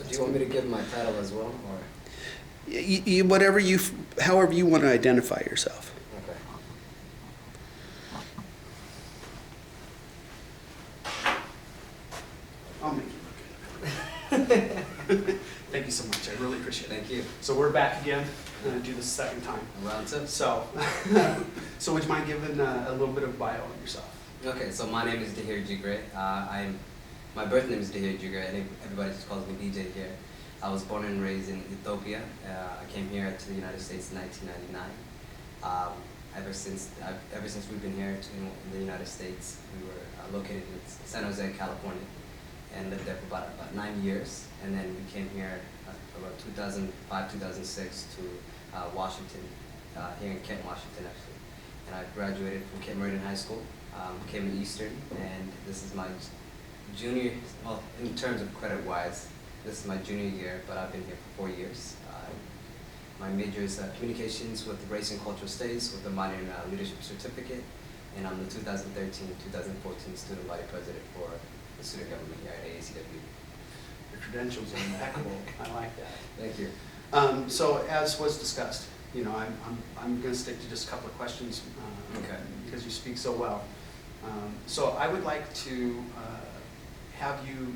So do you want me to give my title as well, or? However you want to identify yourself. Okay. I'll make you look good. Thank you so much. I really appreciate it. Thank you. So we're back again. I'm going to do this the second time. Round two. So, so would you mind giving a little bit of bio on yourself? Okay, so my name is Dahir Jigre. My birth name is Dahir Jigre, and everybody just calls me DJ here. I was born and raised in Ethiopia. I came here to the United States in 1999. Ever since we've been here in the United States, we were located in San Jose, California, and lived there for about 9 years. And then we came here about 2005, 2006 to Washington, here in Kent, Washington, actually. And I graduated from Kent Meridian High School, came in Eastern, and this is my junior, well, in terms of credit-wise, this is my junior year, but I've been here for 4 years. My major is communications with race and cultural studies with a minor in leadership certificate, and I'm the 2013-2014 student body president for the student government here at AACW. Your credentials are impeccable. I like that. Thank you. So as was discussed, you know, I'm going to stick to just a couple of questions Okay. because you speak so well. So I would like to have you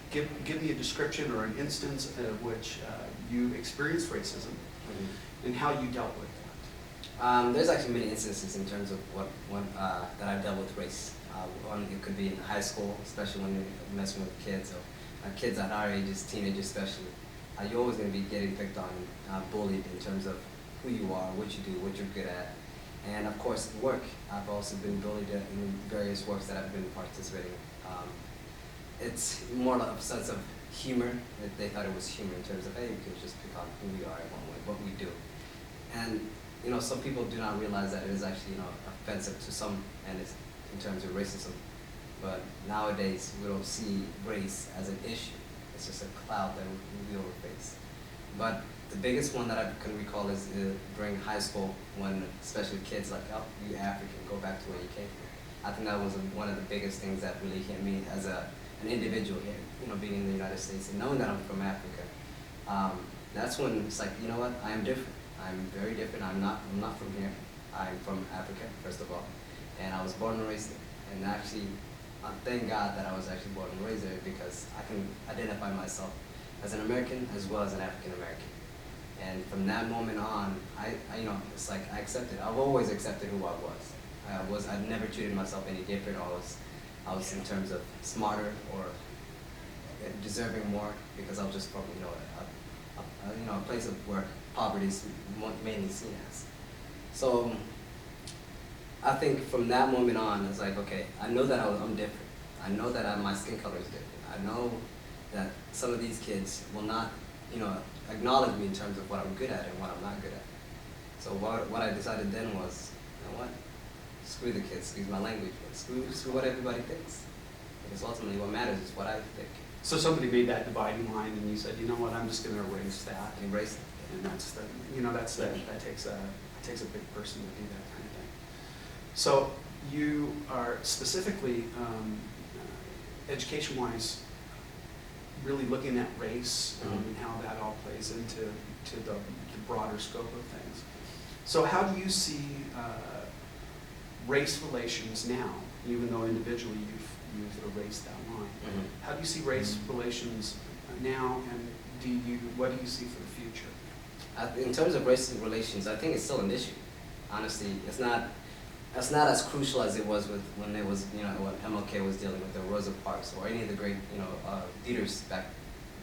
give me a description or an instance of which you experienced racism and how you dealt with that. There's actually many instances in terms of that I've dealt with race. One, it could be in high school, especially when you're messing with kids, or kids at our ages, teenagers especially. You're always going to be getting picked on, bullied in terms of who you are, what you do, what you're good at. And of course, work. I've also been bullied in various works that I've been participating in. It's more of a sense of humor. They thought it was humor in terms of, hey, you can just pick on who we are and what we do. And you know, some people do not realize that it is actually, you know, offensive to some, and it's in terms of racism. But nowadays, we don't see race as an issue. It's just a cloud that we overface. But the biggest one that I can recall is during high school, when especially kids like, oh, you African, go back to where you came from. I think that was one of the biggest things that really hit me as an individual here, you know, being in the United States and knowing that I'm from Africa. That's when it's like, you know what, I am different. I'm very different. I'm not from here. I'm from Africa, first of all, and I was born and raised there. And actually, thank God that I was actually born and raised there, because I can identify myself as an American as well as an African American. And from that moment on, I you know, it's like I accepted. I've always accepted who I was. I never treated myself any different. I was in terms of smarter or deserving more, because I was just from, you know, a place of where poverty is mainly seen as. So I think from that moment on, it's like, okay, I know that I'm different. I know that my skin color is different. I know that some of these kids will not, you know, acknowledge me in terms of what I'm good at and what I'm not good at. So what I decided then was, you know what? Screw the kids, excuse my language, but screw what everybody thinks. Because ultimately what matters is what I think. So somebody made that dividing line, and you said, you know what, I'm just going to erase that. Embrace it. And that's the, you know, that takes a big person to do that kind of thing. So you are specifically, education-wise, really looking at race and how that all plays into the broader scope of things. So how do you see race relations now, even though individually you've erased that line? How do you see race relations now, and what do you see for the future? In terms of race relations, I think it's still an issue. Honestly, it's not as crucial as it was when it was, you know, when MLK was dealing with the Rosa Parks or any of the great, you know, leaders back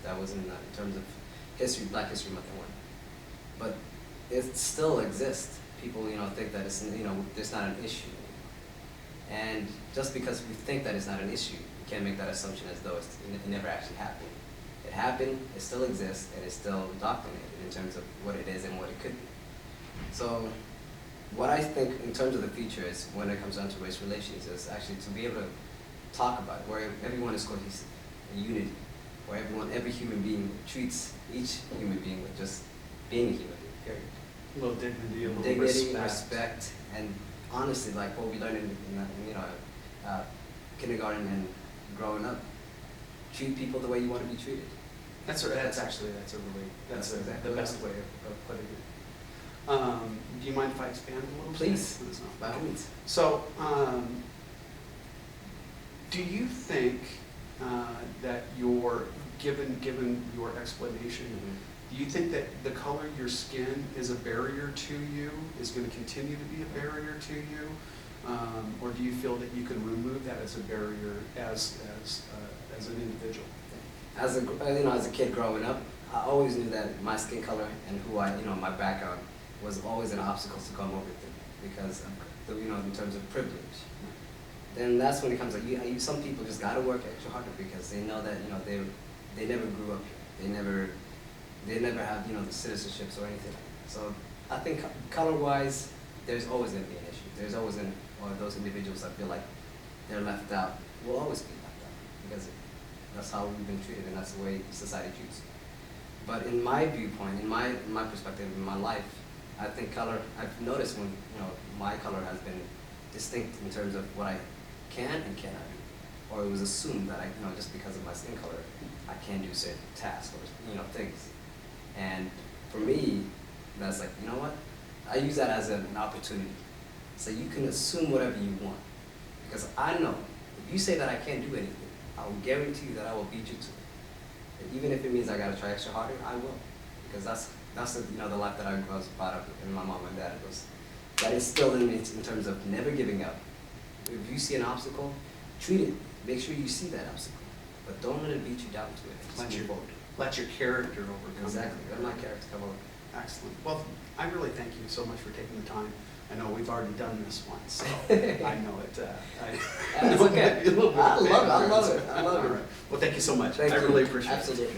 that was in terms of history, Black History Month and whatnot. But it still exists. People, you know, think that it's, you know, there's not an issue. And just because we think that it's not an issue, we can't make that assumption as though it never actually happened. It happened, it still exists, and it's still documented in terms of what it is and what it could be. So what I think in terms of the future is, when it comes down to race relations, is actually to be able to talk about it, where everyone is cohesive, in unity, where every human being treats each human being with just being a human being, period. A little dignity, a little dignity, respect, and honestly, like what we learned in you know, kindergarten and growing up, treat people the way you want to be treated. That's actually, that's exactly the best way of putting it. Do you mind if I expand a little bit? Please, by all means. So, do you think that given your explanation, do you think that the color of your skin is a barrier to you, is going to continue to be a barrier to you? Or do you feel that you can remove that as a barrier as an individual? As a kid growing up, I always knew that my skin color and who my background was always an obstacle to come over to, because of, in terms of privilege. Then that's when it comes like some people just gotta work extra harder because they know that they never grew up here. They never have the citizenships or anything. So I think color-wise, there's always gonna be an issue. There's always or those individuals that feel like they're left out will always be left out because that's how we've been treated and that's the way society treats. But in my viewpoint, in my perspective, in my life, I think color. I've noticed when my color has been distinct in terms of what I can and cannot do, or it was assumed that just because of my skin color, I can do certain tasks or things. And for me, that's like what? I use that as an opportunity. So you can assume whatever you want, because I know if you say that I can't do anything, I will guarantee you that I will beat you to it. And even if it means I got to try extra harder, I will, because that's the life that I was brought up with, and my mom and dad that instilled in me in terms of never giving up. If you see an obstacle, treat it. Make sure you see that obstacle, but don't let it beat you down to it. Let your character overcome. Exactly. Let my character come over. Excellent. Well, I really thank you so much for taking the time. I know we've already done this once, so I know it. It's okay. I love it. All right. Well, thank you so much. Thank I you. really appreciate it. Absolutely.